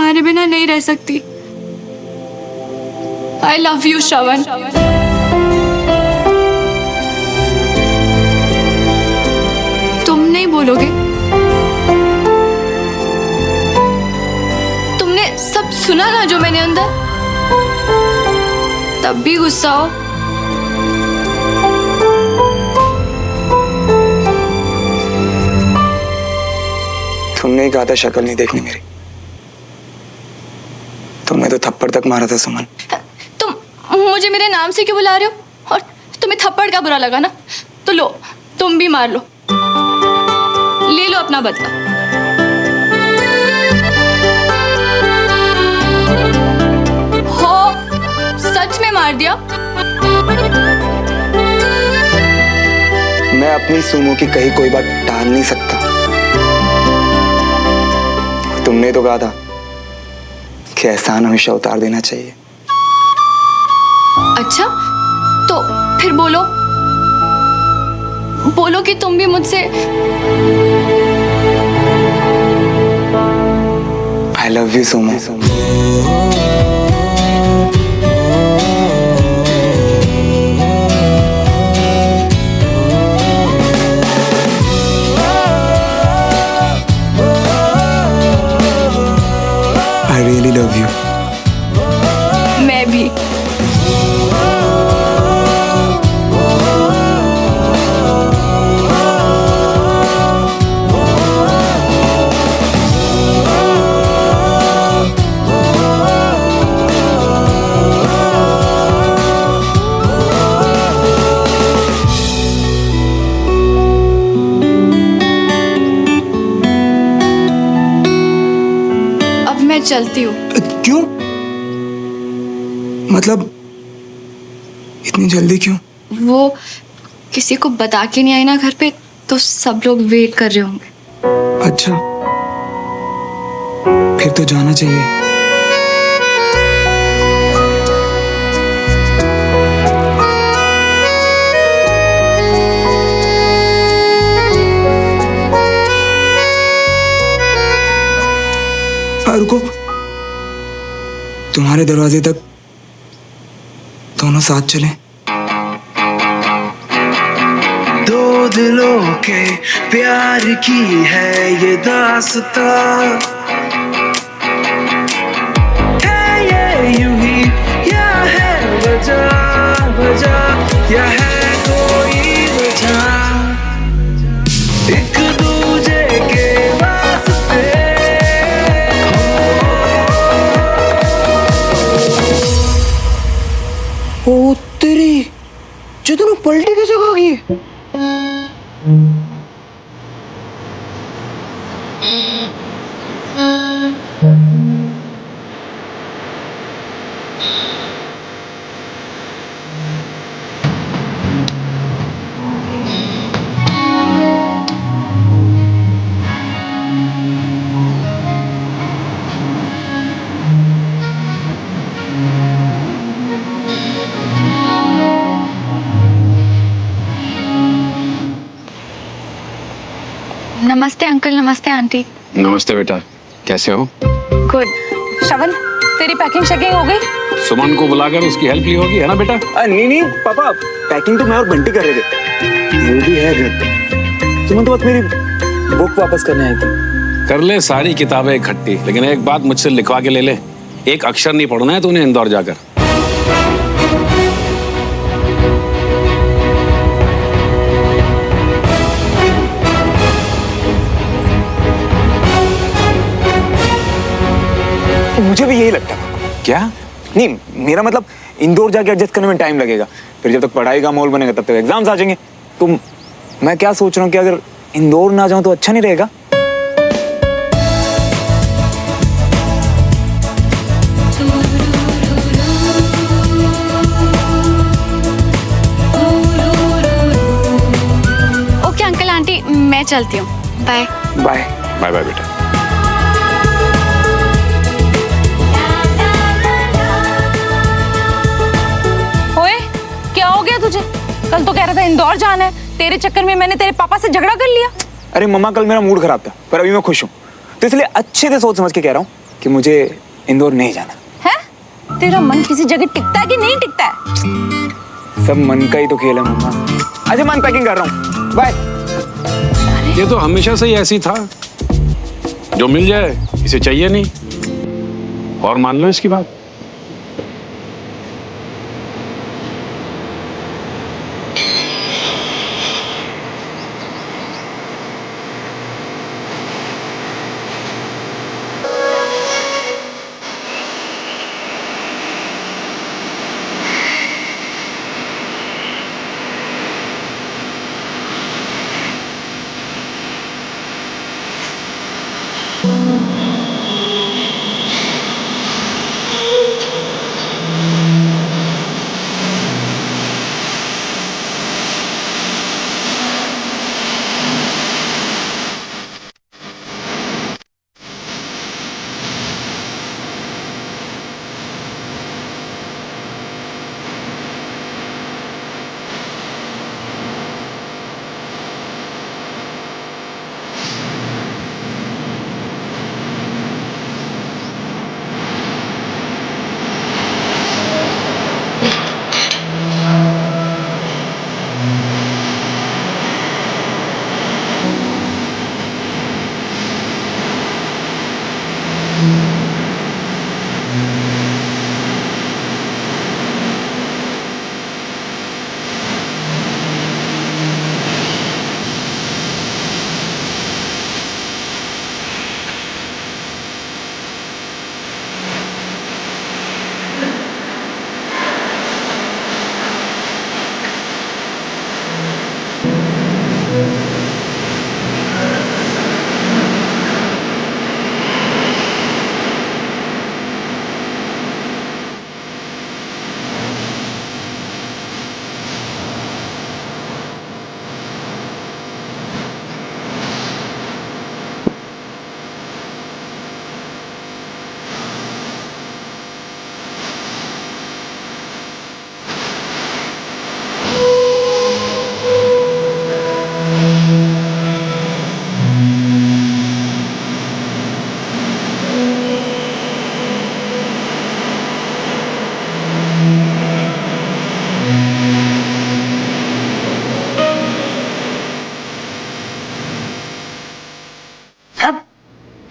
तुम्हारे बिना नहीं रह सकती। I love you, श्रवण। तुम नहीं बोलोगे? तुमने सब सुना ना जो मैंने अंदर, तब भी गुस्सा हो। तुमने ही कहा था शक्ल नहीं देखनी मेरी। तुमने तो थप्पड़ तक मारा था सुमन। तुम मुझे मेरे नाम से क्यों बुला रहे हो? और तुम्हें थप्पड़ का बुरा लगा ना, तो लो, तुम भी मार लो, ले लो अपना बदला। हो, सच में मार दिया? मैं अपनी सुमो की कही कोई बात टाल नहीं सकता। तुमने तो कहा था कि एहसान हमेशा उतार देना चाहिए। अच्छा, तो फिर बोलो, बोलो कि तुम भी मुझसे I love you Sumo. I really love you. मैं भी। अब मैं चलती हूँ। क्यों? मतलब इतनी जल्दी क्यों? वो किसी को बता के नहीं आई ना घर पे, तो सब लोग वेट कर रहे होंगे। अच्छा, फिर तो जाना चाहिए। रुको, तुम्हारे दरवाजे तक दोनों साथ चलें। दो दिलों के प्यार की है ये दास्तां, है ये यूं ही या है वजह वजह या है कोई वजह, एक दूजे के वास्ते ओ तेरी जो तुम पलटी कैसे होगी? नमस्ते अंकल, नमस्ते आंटी। नमस्ते बेटा, कैसे हो? गुड। श्रवण, तेरी पैकिंग शेकिंग हो गई? सुमन को बुलाकर उसकी हेल्प ली होगी, है ना बेटा? नहीं पापा, पैकिंग तो मैं और बंटी कर रहे थे। वो भी है घर। सुमन तो बस मेरी बुक वापस करने आई थी। कर ले सारी किताबें इकट्ठी, लेकिन एक बात मुझसे लिखवा के ले ले, एक अक्षर नहीं पढ़ना है तूने इंदौर जाकर। मुझे भी यही लगता है। क्या? नहीं, मेरा मतलब इंदौर जाके एडजस्ट करने में टाइम लगेगा, फिर जब तक पढ़ाई का माहौल बनेगा तब तक एग्जाम्स आ जाएंगे। तो मैं क्या सोच रहा हूँ कि अगर इंदौर ना जाऊं तो अच्छा नहीं रहेगा? ओके अंकल आंटी, मैं चलती हूँ। Bye bye. बाय बाय बेटा। तुझे कल तो कह रहा था इंदौर जाना है, तेरे चक्कर में मैंने तेरे पापा से झगड़ा कर लिया। अरे मम्मा, कल मेरा मूड खराब था, पर अभी मैं खुश हूँ, तो इसलिए अच्छे से सोच समझ के कह रहा हूँ। कि मुझे इंदौर नहीं जाना। है? तेरा मन किसी जगह टिकता है कि नहीं टिकता है? सब मन का ही तो खेल है मम्मा। अच्छा मैं पैकिंग कर रहा हूँ, बाय। ये तो हमेशा से ही ऐसी था, जो मिल जाए इसे चाहिए नहीं। और मान लो इसकी बात।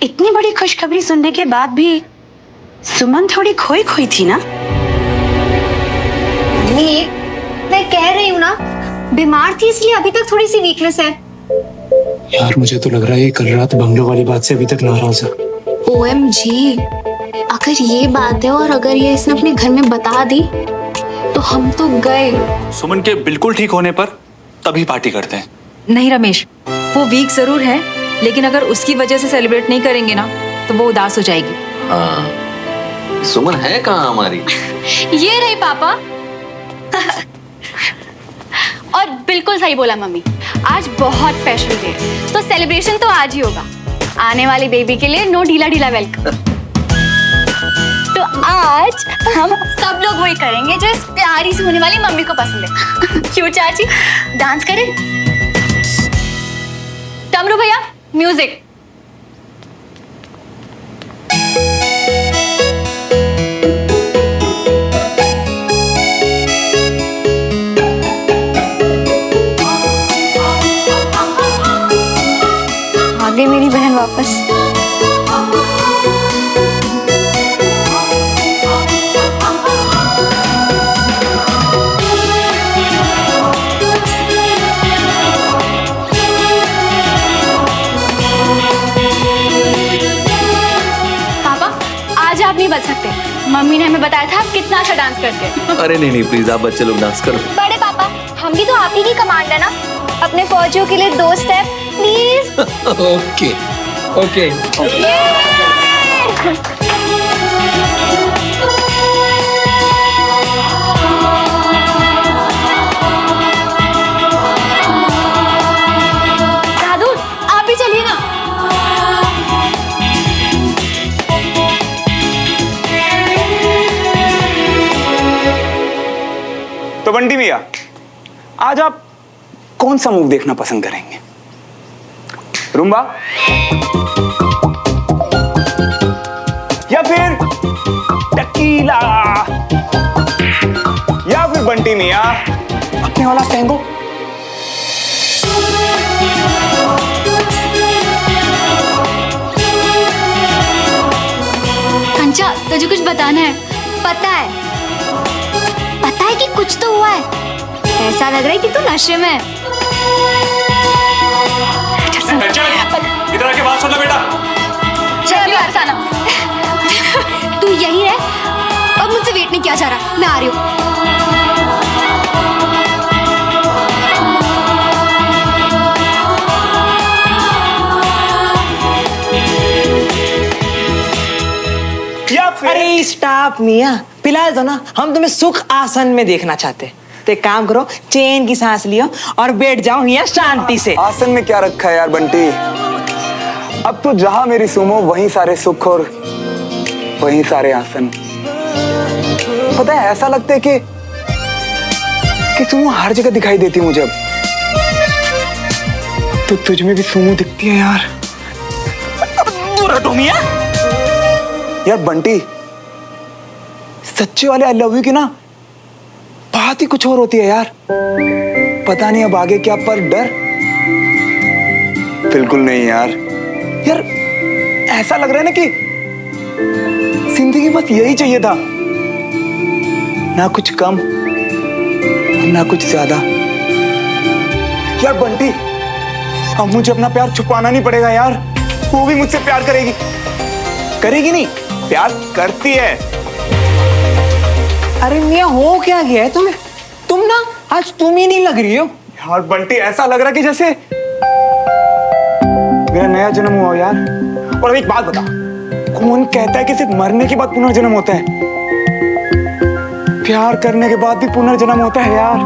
इतनी बड़ी खुशखबरी सुनने के बाद भी सुमन थोड़ी खोई खोई थी ना। नहीं, मैं कह रही हूँ ना, बीमार थी इसलिए अभी तक थोड़ी सी वीकनेस है। यार मुझे तो लग रहा है कल रात बंगलों वाली बात से अभी तक नाराज है। OMG, अगर ये बात है और अगर ये इसने अपने घर में बता दी तो हम तो गए। सुमन के बिल्कुल ठीक होने पर तभी पार्टी करते हैं। नहीं रमेश, वो वीक जरूर है, लेकिन अगर उसकी वजह से सेलिब्रेट नहीं करेंगे ना तो वो उदास हो जाएगी। हाँ, सुमन है कहाँ हमारी? ये रही पापा। और बिल्कुल सही बोला मम्मी, आज बहुत स्पेशल डे है, तो सेलिब्रेशन तो आज ही होगा। आने वाली बेबी के लिए नो ढीला ढीला वेलकम। तो आज हम सब लोग वही करेंगे जो इस प्यारी सी होने वाली मम्मी को पसंद है। क्यों चाची, डांस करें? टमरू भैया, म्यूजिक। आ गई मेरी बहन वापस। आज आप नहीं बच सकते, मम्मी ने हमें बताया था आप कितना अच्छा डांस करते हैं। अरे नहीं प्लीज, आप बच्चे लोग डांस करो। बड़े पापा, हम भी तो आप ही की कमांड है ना, अपने फौजियों के लिए 2 स्टेप प्लीज। Okay okay. दादू आप भी चलिए ना। तो बंटी भैया, आज आप कौन सा मूव देखना पसंद करेंगे? रुम्बा, या फिर टकीला या फिर बंटी मिया अपने वाला टैंगो। कंचा, तुझे कुछ बताना है? पता है कि कुछ तो हुआ है। ऐसा लग रहा है कि तू नशे में है। इधर आके बात सुन लो बेटा। चल अफसाना, तू यही है। अब मुझसे वेट नहीं किया जा रहा, मैं आ रही हूँ। अरे स्टॉप मिया, फिलहाल तो ना हम तुम्हें सुख आसन में देखना चाहते। तो एक काम करो, चैन की सांस लियो और बैठ जाओ यहाँ शांति से। आसन में क्या रखा है यार बंटी? अब तो जहां मेरी सुमो वहीं सारे सुख और वहीं सारे आसन। पता है, ऐसा लगता है कि सुमो हर जगह दिखाई देती मुझे अब। तो तुझ में भी सुमो दिखती है यार। दूर हटो मिया। यार बंटी, सच्चे वाले आई लव यू की ना बात ही कुछ और होती है यार। पता नहीं अब आगे क्या, पर डर बिल्कुल नहीं यार। यार ऐसा लग रहा है ना कि जिंदगी बस यही चाहिए था, ना कुछ कम ना कुछ ज्यादा। यार बंटी, अब मुझे अपना प्यार छुपाना नहीं पड़ेगा यार। वो भी मुझसे प्यार करेगी नहीं, प्यार करती है। अरे मिया, हो क्या गया है तुम्हें? तुम ना आज तुम ही नहीं लग रही हो यार बंटी, ऐसा लग रहा कि जैसे मेरा नया जन्म हुआ हो यार। और अब एक बात बता, कौन कहता है कि सिर्फ मरने के बाद पुनर्जन्म होता है? प्यार करने के बाद भी पुनर्जन्म होता है यार।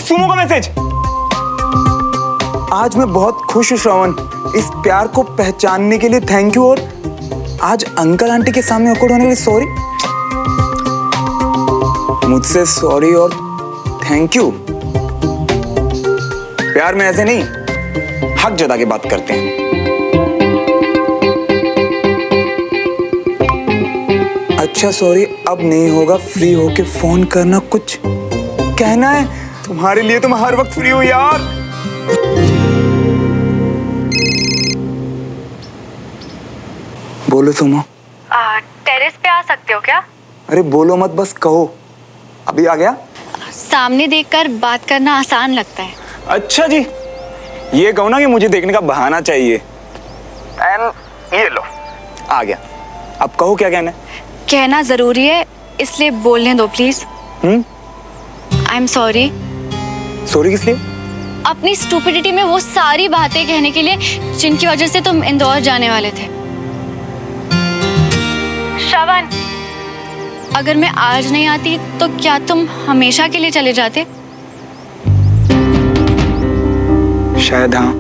सुमो का मैसेज। आज मैं बहुत खुश हूं श्रवण, इस प्यार को पहचानने के लिए थैंक यू। और आज अंकल आंटी के सामने awkward होने के लिए सॉरी। मुझसे सॉरी और थैंक यू। प्यार में ऐसे नहीं, हक जता के बात करते हैं। अच्छा सॉरी, अब नहीं होगा। फ्री होके फोन करना, कुछ कहना है? तुम्हारे लिए तो मैं हर वक्त फ्री हूं यार। बोलो सुमो। टेरेस पे आ सकते हो क्या? अरे बोलो मत, बस कहो। अभी आ गया। सामने देखकर बात करना आसान लगता है। अच्छा जी, ये कहो ना कि मुझे देखने का बहाना चाहिए। एंड ये लो, आ गया। अब कहो क्या कहना है। कहना जरूरी है, इसलिए बोलने दो please. I am sorry. Sorry किस लिए? अपनी स्टूपिडिटी में वो सारी बातें कहने के लिए जिनकी वजह से तुम इंदौर जाने वाले थे। श्रवण, अगर मैं आज नहीं आती तो क्या तुम हमेशा के लिए चले जाते? शायद हाँ।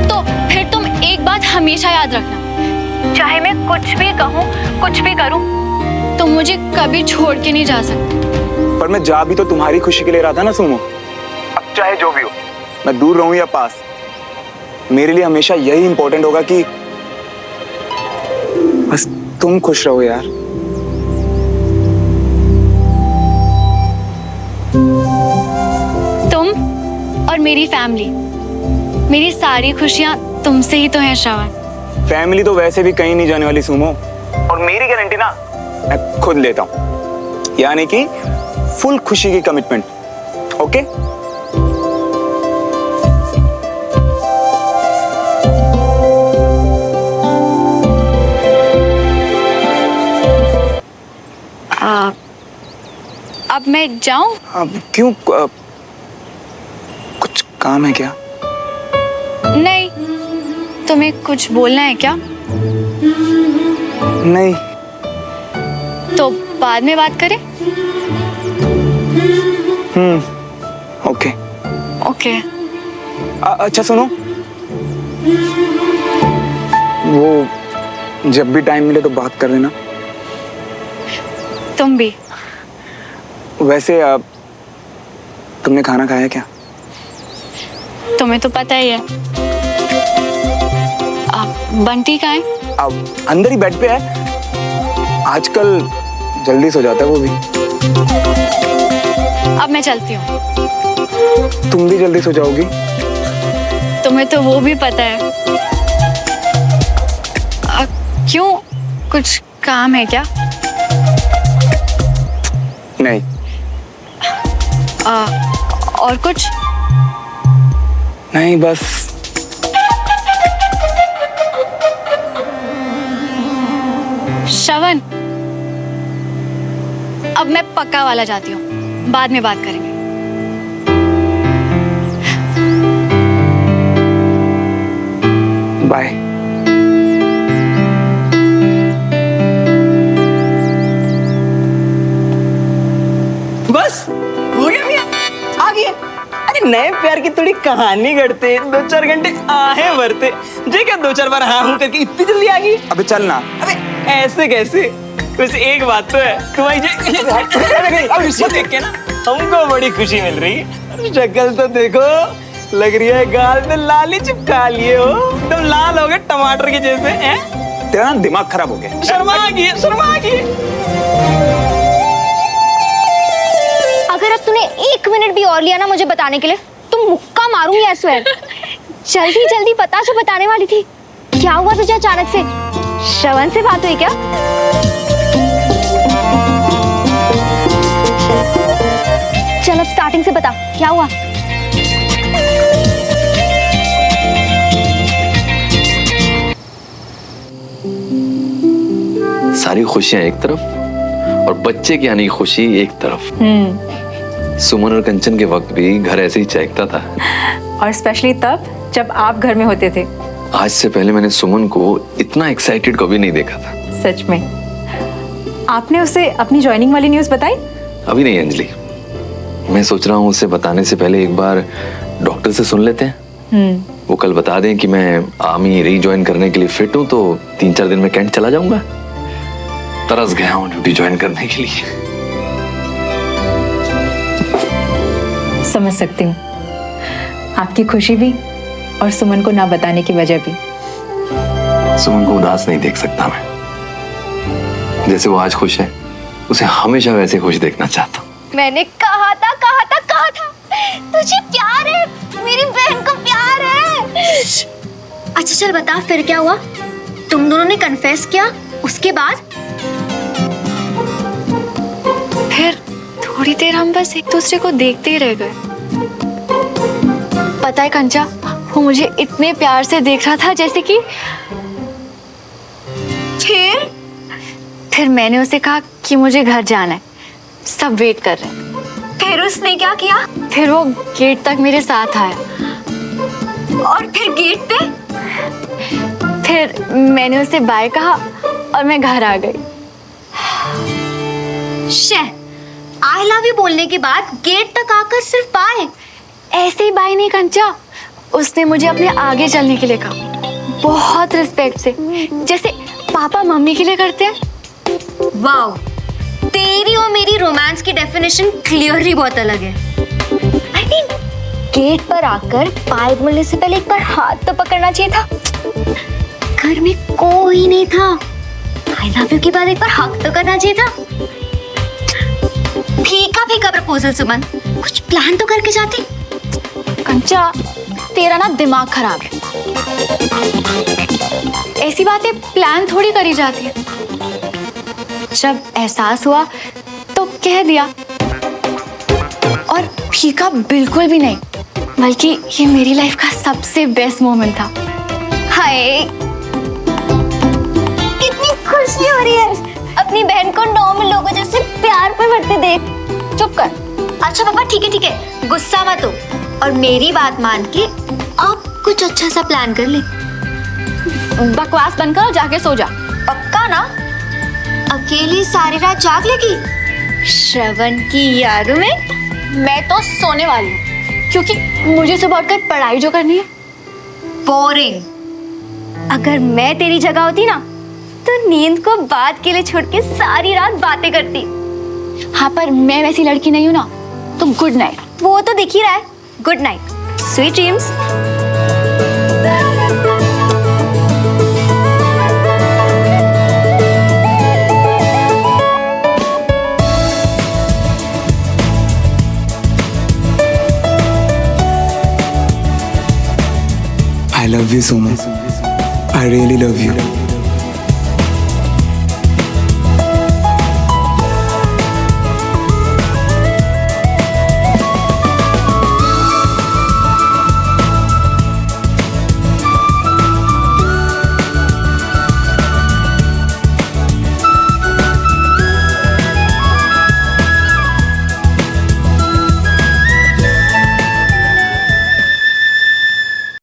तो फिर तुम एक बात हमेशा याद रखना, चाहे मैं कुछ भी कहूँ, कुछ भी करूँ, तुम मुझे कभी छोड़ के नहीं जा सकते। पर मैं जा भी तो तुम्हारी खुशी के लिए रहा था ना सुमो। अब चाहे जो भी हो, मैं दूर रहूं या पास, मेरे लिए हमेशा यही इंपॉर्टेंट होगा कि बस तुम खुश रहो यार। तुम और मेरी फैमिली, मेरी सारी खुशियां तुमसे ही तो हैं श्रवण। फैमिली तो वैसे भी कहीं नहीं जाने वाली सुमो, और मेरी गारंटी ना मैं खुद लेता हूं, यानी कि फुल खुशी की कमिटमेंट। ओके? अब मैं जाऊं? अब क्यों? कुछ काम है क्या? नहीं, तुम्हें कुछ बोलना है क्या? नहीं। तो बाद में बात करें? ओके। ओके। अच्छा सुनो, वो जब भी टाइम मिले तो बात कर लेना। तुम भी। वैसे तुमने खाना खाया क्या? तुम्हें तो पता ही है। बंटी कहाँ है? अब अंदर ही बेड पे है। आजकल जल्दी सो जाता है वो भी। अब मैं चलती हूँ। तुम भी जल्दी सो जाओगी? तुम्हें तो वो भी पता है। क्यों, कुछ काम है क्या? नहीं। और कुछ? नहीं, बस श्रवण, अब मैं पक्का वाला जाती हूँ, बाद में बात करेंगे। बाय। बस हो गया भैया, आ गए। अरे नए प्यार की थोड़ी कहानी गढ़ते, 2-4 घंटे आहे भरते, जे क्या 2-4 बार हाँ हूँ करके इतनी जल्दी आ गई। अबे चल ना। अबे ऐसे कैसे? कुछ एक बात तो है, तुम्हारी खुशी देख के ना हमको बड़ी खुशी मिल रही है। शक्ल तो देखो, लग रही है गाल में लाली चिपका लिए हो, एकदम लाल हो गए टमाटर के जैसे हैं। तेरा ना दिमाग खराब हो गया। शर्मा गई। अगर अब तूने 1 मिनट भी और लिया ना मुझे बताने के लिए, तो मुक्का मारूंगी ऐसे। जल्दी जल्दी बता जो बताने वाली थी। क्या हुआ तुझे अचानक से? श्रवण से बात हुई क्या? चल अब स्टार्टिंग से बता, क्या हुआ? सारी खुशियां एक तरफ और बच्चे की आने की खुशी एक तरफ। सुमन और कंचन के वक्त भी घर ऐसे ही चहकता था। और स्पेशली तब जब आप घर में होते थे। आज से पहले मैंने सुमन को इतना एक्साइटेड कभी नहीं देखा था। सच में। आपने उसे अपनी ज्वाइनिंग वाली न्यूज़ बताई? अभी नहीं अंजलि, मैं सोच रहा हूँ उसे बताने से पहले एक बार डॉक्टर से सुन लेते हैं। वो कल बता दें कि मैं आर्मी रीज्वाइन करने के लिए फिट हूँ, तो 3-4 दिन में कैंट चला जाऊंगा। तरस गया हूँ ड्यूटी ज्वाइन करने के लिए। समझ सकती हूँ आपकी खुशी भी और सुमन को ना बताने की वजह भी। सुमन को उदास नहीं देख सकता मैं। जैसे वो आज खुश है, उसे हमेशा वैसे खुश देखना चाहता हूँ। मैंने कहा था तुझे प्यार है, मेरी बहन को प्यार है। अच्छा चल बता फिर क्या हुआ? तुम दोनों ने कन्फेस किया, उसके बाद? फिर थोड़ी देर हम बस एक दूसरे को देखते ही रह गए। पता है कंचा, वो मुझे इतने प्यार से देख रहा था जैसे कि फिर मैंने उसे कहा कि मुझे घर जाना है, सब वेट कर रहे हैं। फिर उसने क्या किया? फिर वो गेट तक मेरे साथ आया। और फिर गेट पे? फिर मैंने उसे बाय कहा और मैं घर आ गई। आई लव यू बोलने के बाद गेट तक आकर सिर्फ बाय? ऐसे ही बाय नहीं कंचा, उसने मुझे अपने आगे चलने के लिए कहा, बहुत रिस्पेक्ट से, जैसे पापा मम्मी के लिए करते हैं। वाओ, तेरी और मेरी रोमांस की डेफिनेशन क्लियरली बहुत अलग है। I mean, गेट पर आकर बाय बोलने से पहले एक बार हाथ तो पकड़ना चाहिए था। घर में कोई नहीं था, आई लव यू के बाद एक बार हक तो करना चाहिए था। फीका फीका प्रपोजल सुमन, कुछ प्लान तो करके जाती। कंचा, तेरा ना दिमाग खराब है। ऐसी बातें प्लान थोड़ी करी जाती है। जब एहसास हुआ तो कह दिया, और फीका बिल्कुल भी नहीं, बल्कि ये मेरी लाइफ का सबसे बेस्ट मोमेंट था। हाय, कितनी खुशी हो रही है अपनी बहन को नॉर्मल लोगों जैसे प्यार पे बढ़ते देख। चुप कर। अच्छा पापा ठीक है, गुस्सा मत हो, और मेरी बात मान के आप कुछ अच्छा सा प्लान कर ले। बकवास बंद कर और जाके सो जा। पक्का ना? अकेली सारी रात जाग लेगी श्रवण की यादों में? मैं तो सोने वाली हूँ, क्योंकि मुझे सुबह उठकर पढ़ाई जो करनी है। बोरिंग। अगर मैं तेरी जगह होती ना, तो नींद को बात के लिए छोड़ के सारी रात बातें करती। हाँ, पर मैं वैसी लड़की नहीं हूँ ना, तो गुड नाइट। वो तो दिख ही रहा है। Good night, sweet dreams. I love you so much. I really love you.